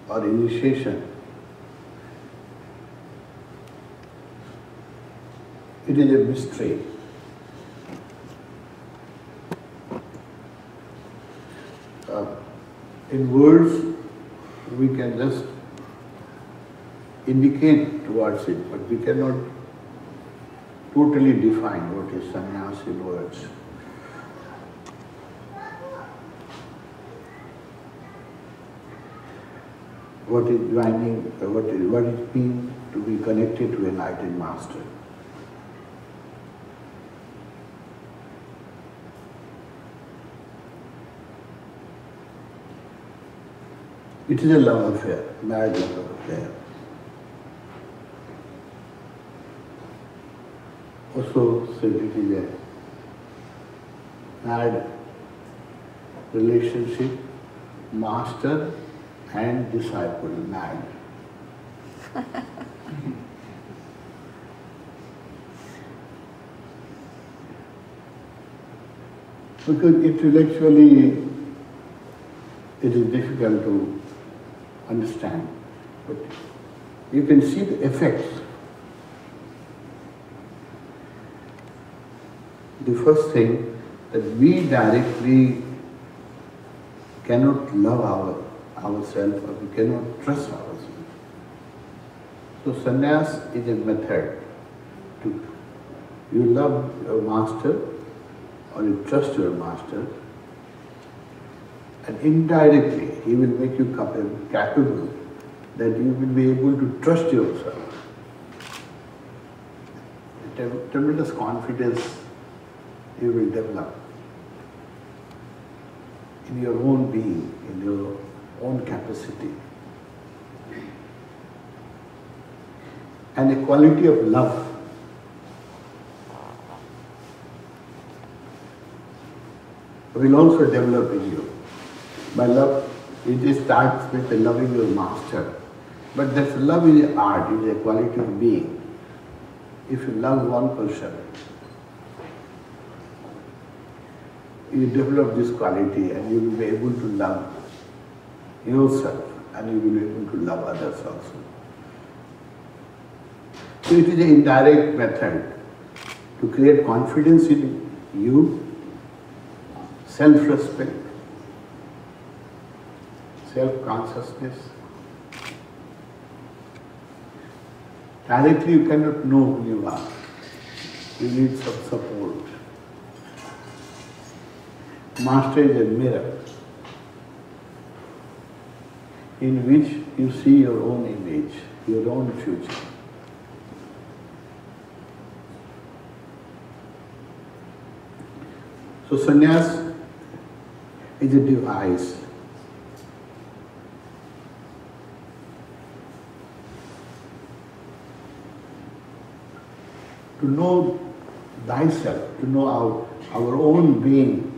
or initiation, it is a mystery. In words, we can just indicate towards it, but we cannot totally define what is sannyas in words. What is joining, what it means to be connected to an enlightened master. It is a love affair, marriage love affair. Also said it is a married relationship, master and disciple, married. Because intellectually it is difficult to understand, but you can see the effects. The first thing, that we directly cannot love ourselves, or we cannot trust ourselves. So sannyas is a method to, you love your master or you trust your master, and indirectly he will make you capable that you will be able to trust yourself. A tremendous confidence you will develop in your own being, in your own capacity. And a quality of love. Will also develop in you. By love, it starts with loving your master. But that love is an art, it is a quality of being. If you love one person, you develop this quality and you will be able to love yourself and you will be able to love others also. So it is an indirect method to create confidence in you, self-respect, self-consciousness. Directly you cannot know who you are. You need some support. Master is a mirror in which you see your own image, your own future. So sannyas is a device to know thyself, to know our own being,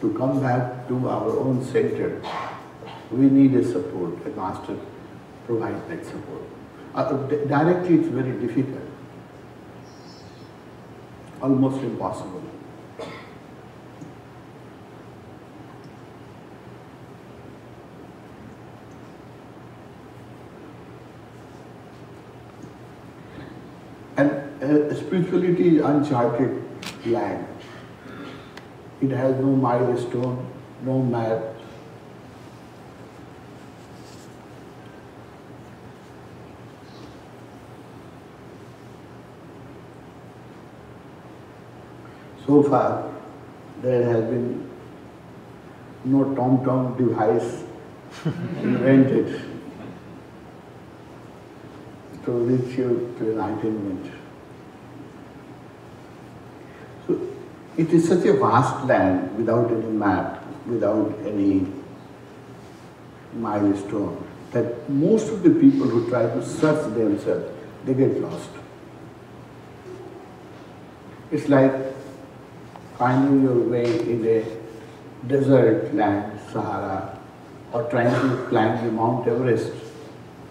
to come back to our own center. We need a support. A master provides that support. Directly it's very difficult, almost impossible. And spirituality is uncharted land. It has no milestone, no map. So far, there has been no tom-tom device invented to reach you to enlightenment. So it is such a vast land without any map, without any milestone, that most of the people who try to search themselves, they get lost. It's like finding your way in a desert land, Sahara, or trying to climb the Mount Everest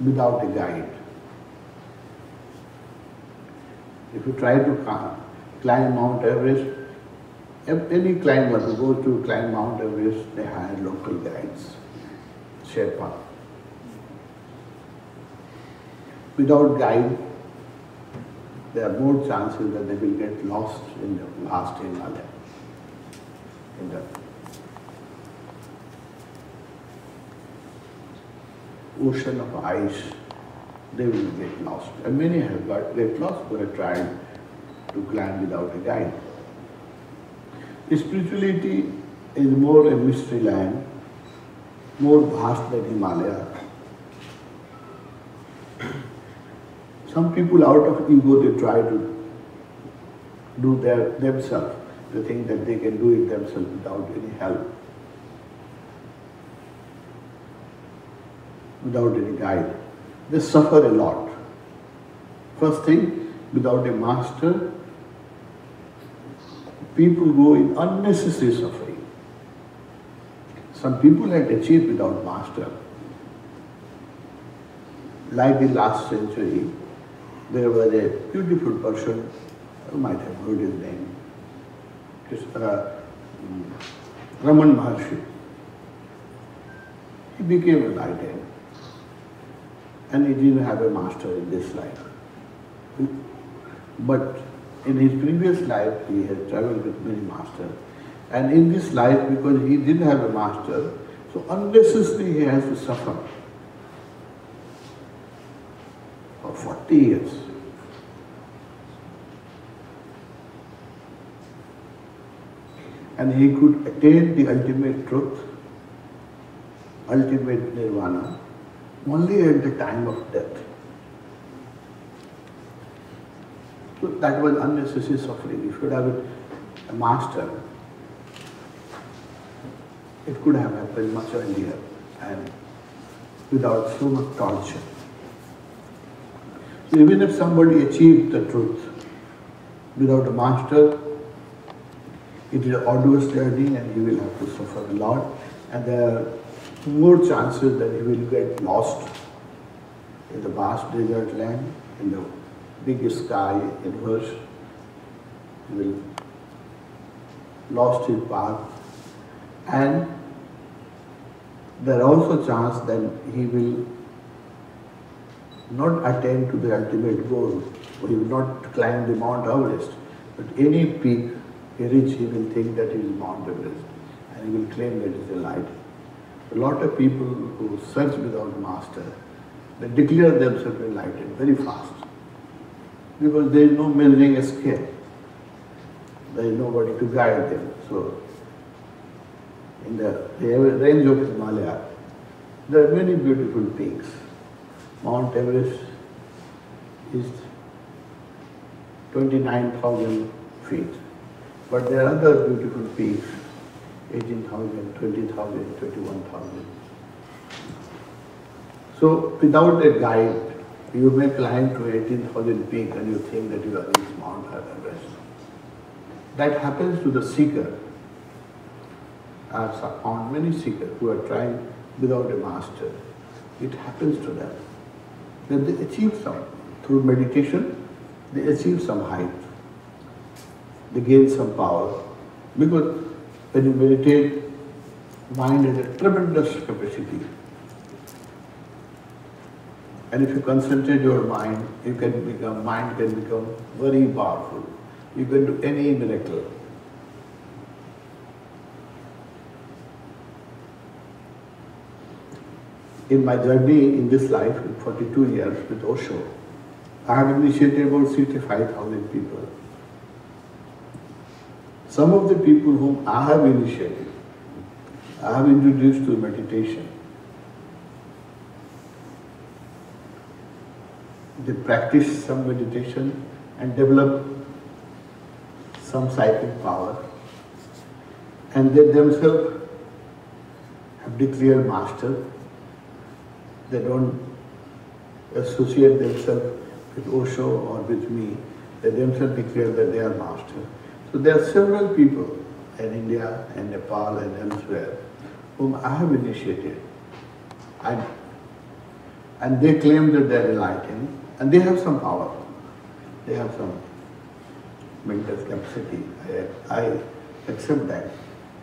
without a guide. If you try to climb Mount Everest, any climber who goes to climb Mount Everest, they hire local guides, Sherpa. without guide, there are more chances that they will get lost in the vast Himalaya, in the ocean of ice. They will get lost. And many have get lost who have tried to climb without a guide. Spirituality is more a mystery land, more vast than Himalaya. Some people out of ego, they try to do themselves. They think that they can do it themselves without any help, without any guide. They suffer a lot. First thing, without a master, people go in unnecessary suffering. Some people had achieved without master. Like in last century, there was a beautiful person, you might have heard his name, Raman Maharshi. He became enlightened, and he didn't have a master in this life. But in his previous life, he had traveled with many masters. And in this life, because he didn't have a master, so unnecessarily he has to suffer for 40 years. And he could attain the ultimate truth, ultimate nirvana, only at the time of death. So that was unnecessary suffering. If you have a master, it could have happened much earlier and without so much torture. So even if somebody achieved the truth without a master, it is an arduous journey and he will have to suffer a lot, and there are more chances that he will get lost in the vast desert land, in the big sky universe. He will lost his path, and there are also chance that he will not attain to the ultimate goal. He will not climb the Mount Everest, but any peak he reach, he will think that it is Mount Everest, and he will claim that it is a light. A lot of people who search without master, they declare themselves enlightened very fast, because there is no measuring scale. There is nobody to guide them. So, in the range of Himalaya, there are many beautiful peaks. Mount Everest is 29,000 feet. But there are other beautiful peaks, 18,000, 20,000, 21,000. So without a guide, you may climb to 18,000 peak and you think that you are in Mount Everest. That happens to the seeker. I have found many seekers who are trying without a master. It happens to them. Then they achieve some, through meditation, they achieve some height. They gain some power. Because when you meditate, mind has a tremendous capacity. And if you concentrate your mind, mind can become very powerful. You can do any miracle. In my journey in this life, in 42 years with Osho, I have initiated about 65,000 people. Some of the people whom I have initiated, I have introduced to meditation. They practice some meditation and develop some psychic power, and they themselves have declared master. They don't associate themselves with Osho or with me. They themselves declare that they are master. So there are several people in India and Nepal and elsewhere whom I have initiated. And they claim that they are enlightened, and they have some power. They have some mental capacity. I accept that.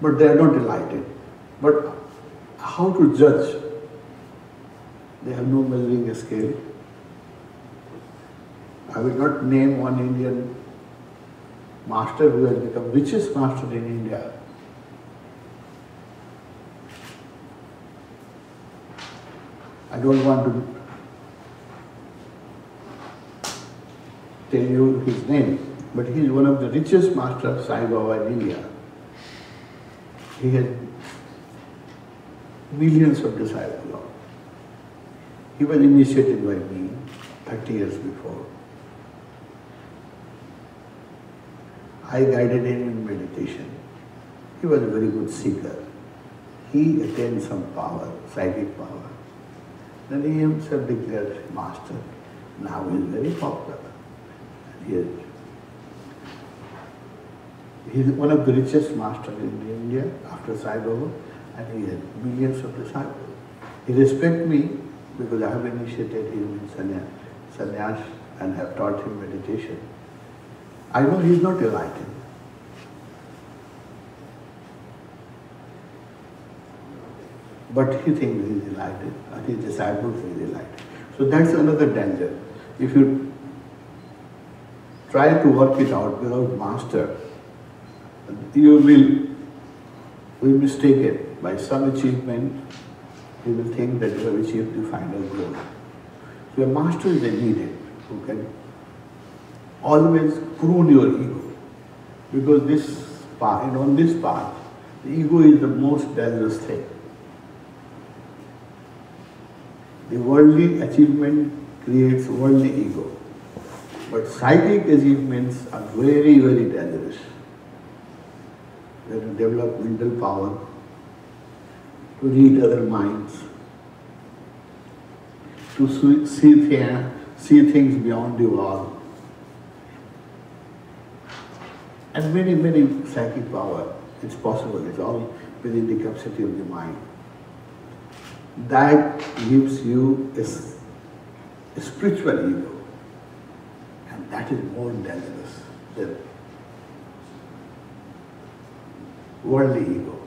But they are not enlightened. But how to judge? They have no measuring scale. I will not name one Indian master who has become richest master in India. I don't want to tell you his name, but he is one of the richest masters of Sai Baba in India. He has millions of disciples. He was initiated by me 30 years before. I guided him in meditation. He was a very good seeker. He attained some power, psychic power. Then he himself declared master. Now he is very popular. He is one of the richest masters in India after Sai Baba, and he has millions of disciples. He respects me because I have initiated him in Sannyas and have taught him meditation. I know he is not enlightened. But he thinks he is enlightened, and his disciples think he is enlightened. So that's another danger. If you try to work it out without master, you will be mistaken by some achievement. You will think that you have achieved the final goal. So a master is needed who can always prune your ego. Because this path, on this path, the ego is the most dangerous thing. The worldly achievement creates worldly ego. But psychic achievements are very, very dangerous. When you develop mental power to read other minds, to see things beyond the wall, and many, many psychic power. It's possible. It's all within the capacity of the mind. That gives you a spiritual ego, and that is more dangerous than worldly ego.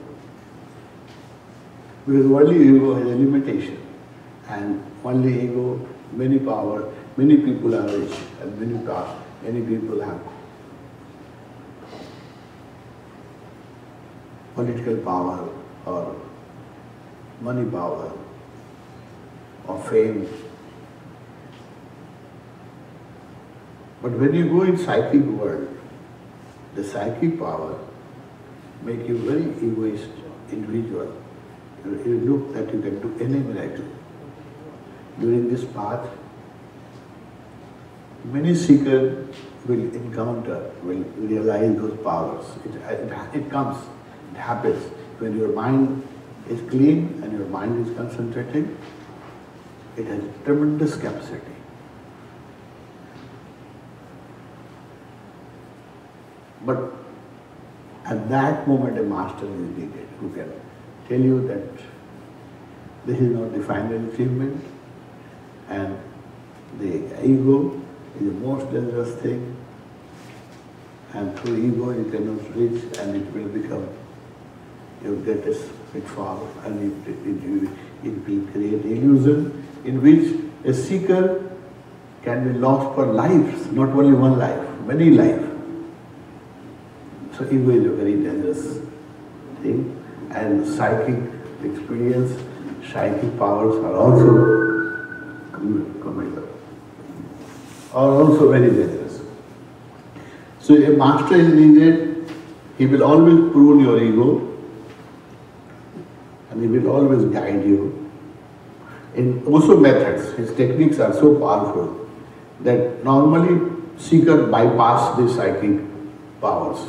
Because worldly ego has a limitation, and worldly ego, many power, many people are rich, and many people have political power or money power or fame. But when you go in psychic world, the psychic power make you very egoist individual. You look that you can do any miracle. During this path, many seekers will encounter, will realize those powers. It comes, it happens. When your mind is clean and your mind is concentrated, it has tremendous capacity. But at that moment a master is needed who can tell you that this is not the final achievement, and the ego is the most dangerous thing, and through ego you cannot reach, and it will become your greatest pitfall, and it will create illusion in which a seeker can be lost for lives, not only one life, many lives. So ego is a very dangerous thing, and psychic experience, psychic powers are also very dangerous. So a master is needed. He will always prune your ego, and he will always guide you. In Osho methods, his techniques are so powerful that normally seekers bypass the psychic powers.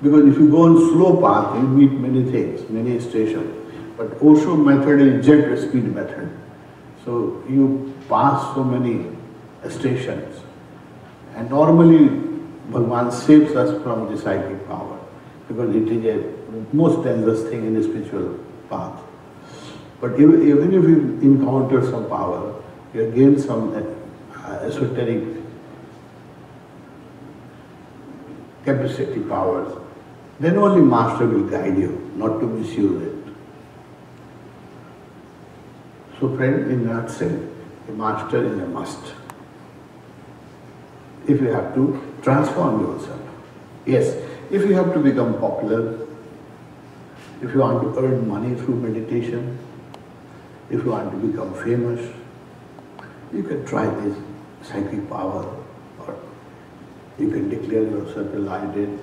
Because if you go on slow path, you meet many things, many stations. But Osho method is jet speed method. So you pass so many stations. And normally Bhagavan saves us from the psychic power, because it is a most dangerous thing in the spiritual path. But even if you encounter some power, you gain some esoteric capacity powers, then only master will guide you, not to misuse it. So friend, in that sense, a master is a must. if you have to transform yourself. Yes, if you have to become popular, if you want to earn money through meditation, if you want to become famous, you can try this psychic power, or you can declare yourself enlightened.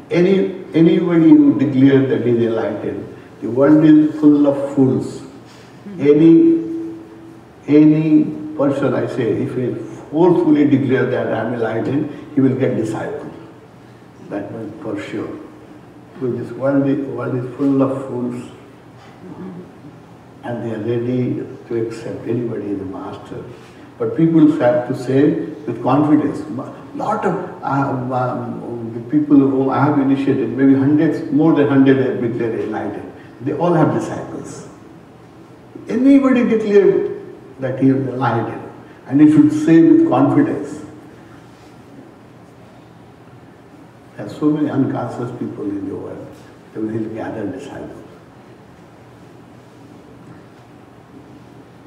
Anybody who declares that he is enlightened, the world is full of fools. Any person, I say, if he forcefully declares that I am enlightened, he will get disciples. That means for sure. Because this world is full of fools, and they are ready to accept anybody as a master. But people have to say with confidence. Lot of the people whom I have initiated, maybe hundreds, more than 100 have declared enlightened. They all have disciples. Anybody declared that he is enlightened, and he should say with confidence. There are so many unconscious people in the world, they will gather disciples.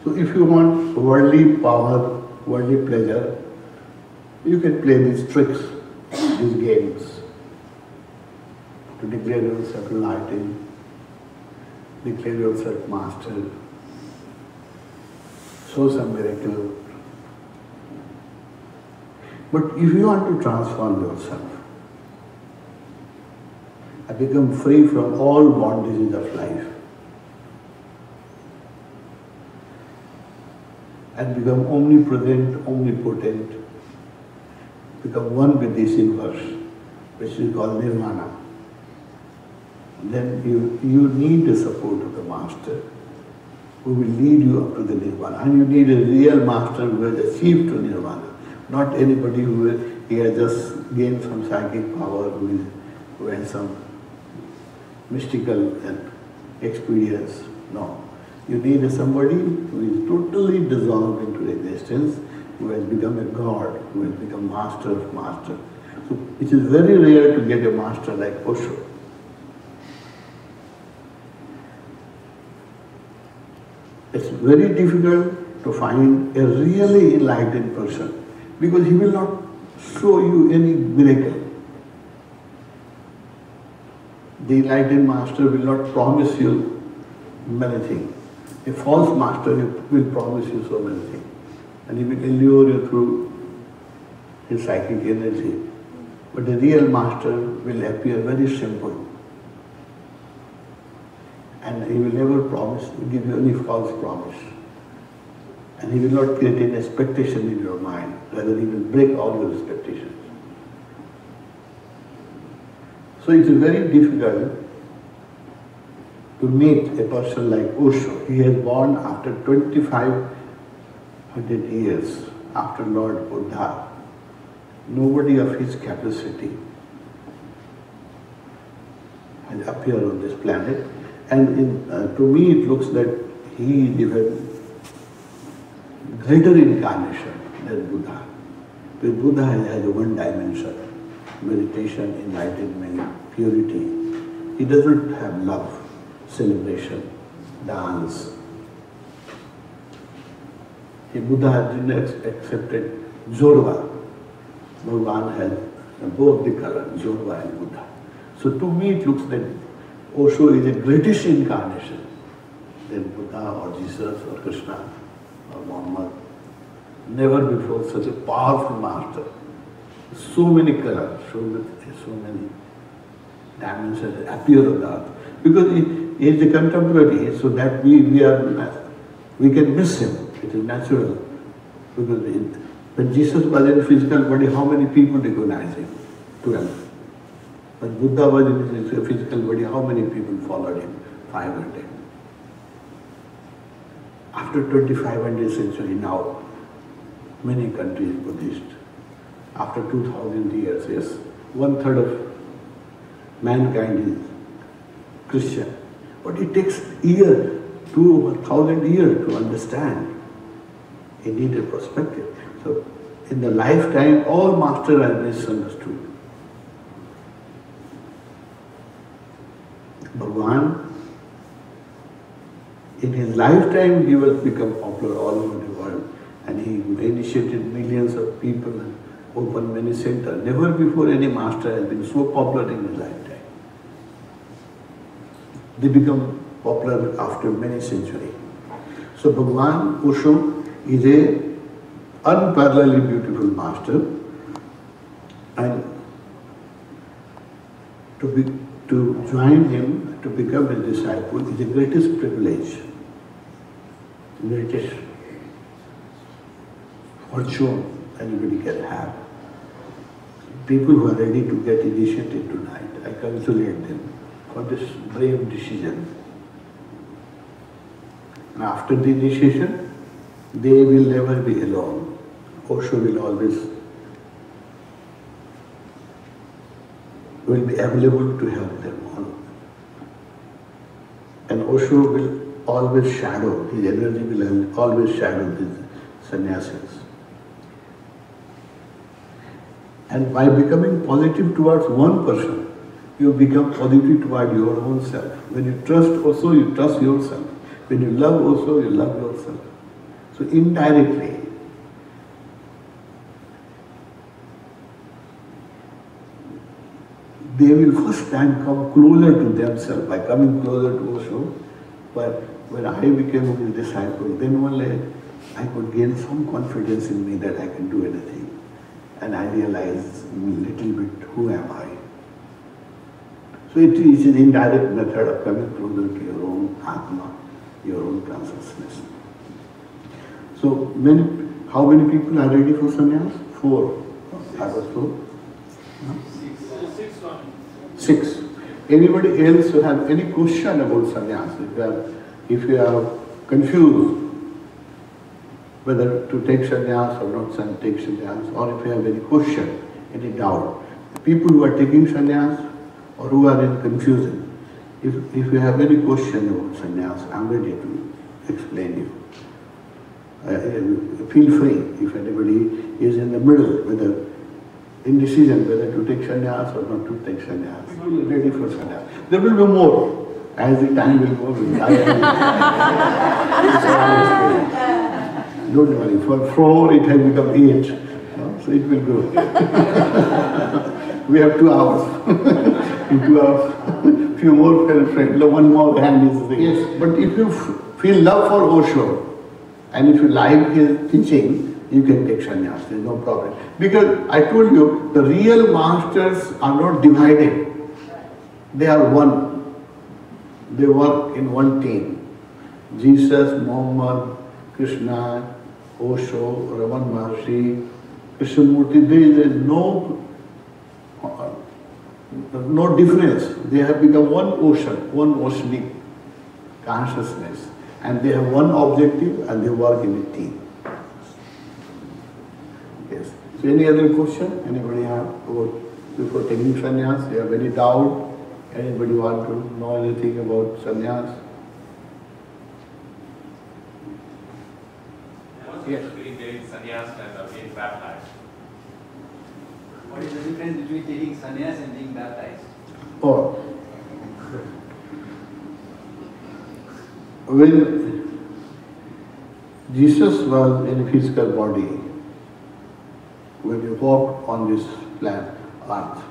So if you want worldly power, worldly pleasure, you can play these tricks, these games, to declare yourself enlightened, declare yourself master, show some miracle. But if you want to transform yourself and become free from all bondages of life, and become omnipresent, omnipotent, become one with this universe, which is called nirvana, then you need the support of the master who will lead you up to the nirvana. And you need a real master who has achieved to nirvana, not anybody who has just gained some psychic power, who has some mystical experience. No. You need somebody who is totally dissolved into existence, who has become a god, who has become master of master. So it is very rare to get a master like Osho. It's very difficult to find a really enlightened person, because he will not show you any miracle. The enlightened master will not promise you many things. A false master will promise you so many things, and he will allure you through his psychic energy. But the real master will appear very simple, and he will never give you any false promise. And he will not create any expectation in your mind, rather he will break all your expectations. So it is very difficult to meet a person like Osho. He has born after 2500 years after Lord Buddha. Nobody of his capacity has appeared on this planet. And to me it looks that he is even greater incarnation than Buddha. Because Buddha has a one dimension, meditation, enlightenment, purity. He doesn't have love, celebration, dance. Buddha didn't accepted Jorva. Bhagavan has both the color, Jorva and Buddha. So to me it looks that Osho is the greatest incarnation than Buddha or Jesus or Krishna or Muhammad. Never before such a powerful master. So many colors, so many dimensions appear on the earth. Because he is a contemporary, so that we can miss him. It is natural. Because when Jesus was in physical body, how many people recognized him? 12. When Buddha was in his physical body, how many people followed him? 500. After 2500 century now, many countries Buddhist. After 2000 years, yes, 1/3 of mankind is Christian. But it takes years, 2,000 years to understand. He needed perspective. So in the lifetime, all masters are misunderstood. Bhagavan, in his lifetime, he will become popular all over the world, and he initiated millions of people, open many centers. Never before any master has been so popular in his lifetime. They become popular after many centuries. So Bhagwan Osho is a unparalleledly beautiful master, and to join him, to become his disciple is the greatest privilege, greatest fortune anybody can have. People who are ready to get initiated tonight, I congratulate them for this brave decision. And after the initiation, they will never be alone. Osho will be available to help them all. And Osho will always shadow, his energy will always shadow these sannyasis. And by becoming positive towards one person, you become positive toward your own self. When you trust Osho, you trust yourself. When you love Osho, you love yourself. So indirectly, they will first time come closer to themselves by coming closer to Osho. But when I became his disciple, then only I could gain some confidence in me that I can do anything. And I realized a little bit, who am I? So it is an indirect method of coming closer to your own Atma, your own consciousness. So how many people are ready for sannyas? 4. I was told. 6. Anybody else who have any question about sannyas? If you are confused whether to take sannyas or not take sannyas, or if you have any question, any doubt, people who are taking sannyas or who are in confusion, if you have any question about sannyas, I am ready to explain you. Feel free if anybody is in the middle, whether indecision whether to take sannyas or not to take sannyas. People are ready for sannyas. There will be more as the time will go. Don't worry, for 4 it has become 8, so it will go. We have 2 hours. In 2 hours, few more friends, one more hand is there. Yes, but if you feel love for Osho, and if you like his teaching, you can take sannyas, there is no problem. Because I told you, the real masters are not divided. They are one. They work in one team. Jesus, Muhammad, Krishna, Osho, Raman Maharshi, Krishnamurti, there is no difference. They have become one ocean, one oceanic consciousness. And they have one objective and they work in a team. Yes. So any other question? Anybody have about before taking sannyas? You have any doubt? Anybody want to know anything about sannyas? Yes. Between taking sannyas and being baptized. What is the difference between taking sannyas and being baptized? Oh, when Jesus was in a physical body, when he walked on this planet Earth,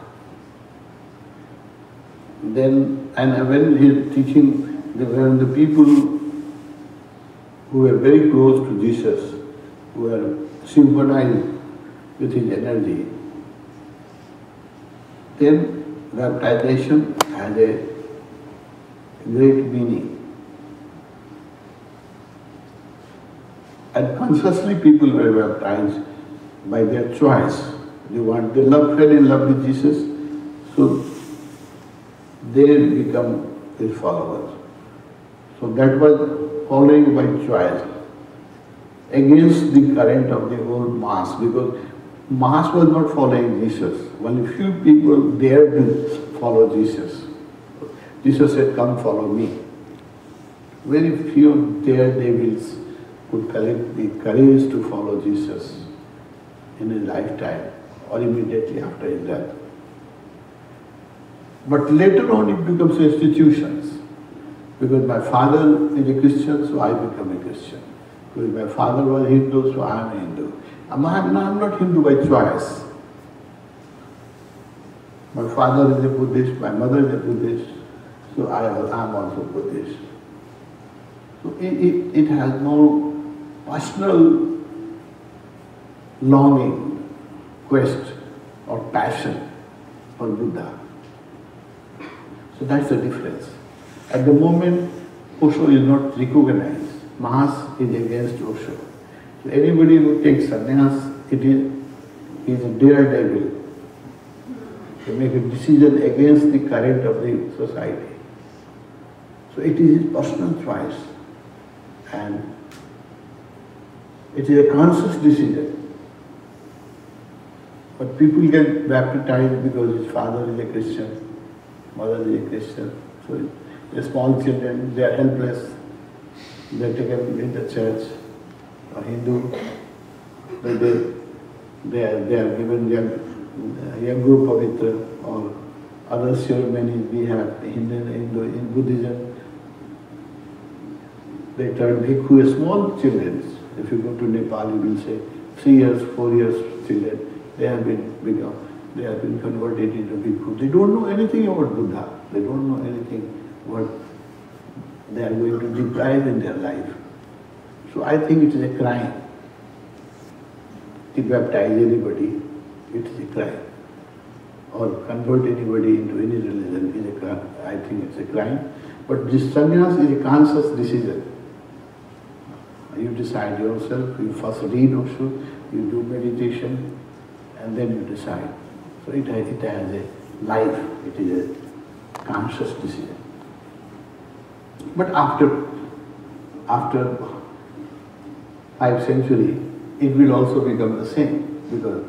then and when he is teaching, when the people who were very close to Jesus, who were synchronized with his energy, then baptization had a great meaning. And consciously people were baptized by their choice. They fell in love with Jesus, so they become his followers. So that was following by choice, against the current of the whole mass, because mass was not following Jesus. Only few people dared to follow Jesus. Jesus said, "Come follow me." Very few daredevils could collect the courage to follow Jesus in his lifetime or immediately after his death. But later on it becomes institutions. Because my father is a Christian, so I become a Christian. Because my father was Hindu, so I am a Hindu. I'm not Hindu by choice. My father is a Buddhist, my mother is a Buddhist, so I am also Buddhist. So it has no personal longing, quest or passion for Buddha. So that's the difference. At the moment, Osho is not recognized. Mahas is against Osho. So anybody who takes sannyas, he is a daredevil. To make a decision against the current of the society. So it is his personal choice. And it is a conscious decision. But people get baptized because his father is a Christian, mother is a Christian. So the small children, they are helpless. They are taken in the church or Hindu. They are given young group pavitra or other ceremonies we have in Buddhism. They turn bhikkhu, small children. If you go to Nepal, you will say 3 years, 4 years children. They have been converted into bhikkhu. They don't know anything about Buddha. They don't know anything what they are going to deprive in their life. So I think it is a crime to baptize anybody. It is a crime. Or convert anybody into any religion is a crime. I think it's a crime. But this sannyas is a conscious decision. You decide yourself, you first read Osho, you do meditation, and then you decide. So it has a life, it is a conscious decision. But after 5 centuries, it will also become the same, because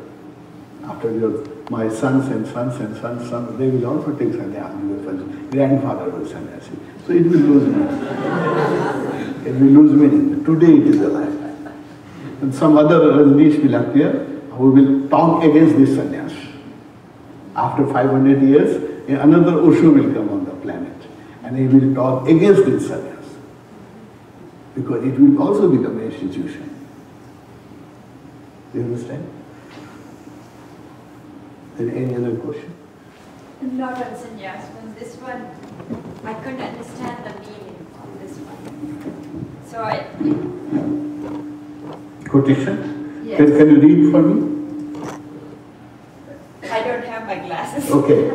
after my sons and sons and sons, they will also take sannyas, because grandfather was sannyasi. So it will lose meaning. It will lose meaning. Today it is alive. And some other Rajneesh will appear who will talk against this sannyas. After 500 years, another Osho will come on the planet and he will talk against this sannyas. Because it will also become an institution. Do you understand? Any other question? Not on sannyas, but this one, I couldn't understand the meaning of this one. So Quotation? Yes. Can you read for me? I don't have my glasses. Okay.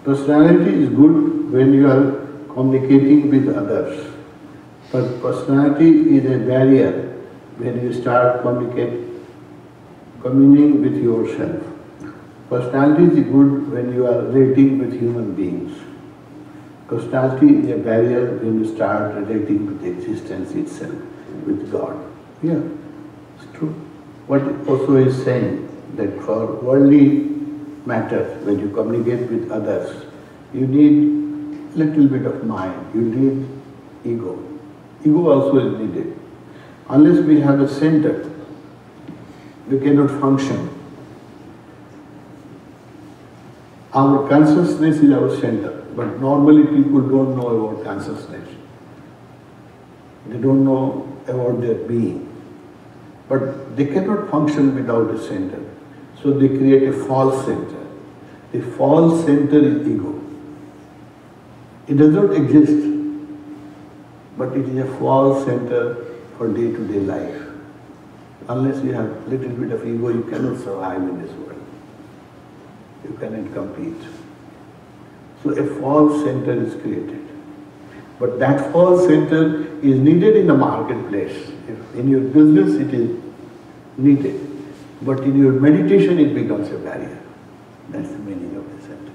Personality is good when you are communicating with others. But personality is a barrier when you start communicating with yourself. Personality is good when you are relating with human beings. Personality is a barrier when you start relating with existence itself, with God. Yeah, it's true. What Osho is saying, that for worldly matters, when you communicate with others, you need little bit of mind, you need ego. Ego also is needed. Unless we have a center, we cannot function. Our consciousness is our center, but normally people don't know about consciousness. They don't know about their being. But they cannot function without a center. So they create a false center. The false center is ego. It does not exist, but it is a false center for day-to-day life. Unless you have little bit of ego, you cannot survive in this world. You cannot compete. So a false center is created. But that false center is needed in the marketplace. If in your business it is needed. But in your meditation it becomes a barrier. That's the meaning of the center.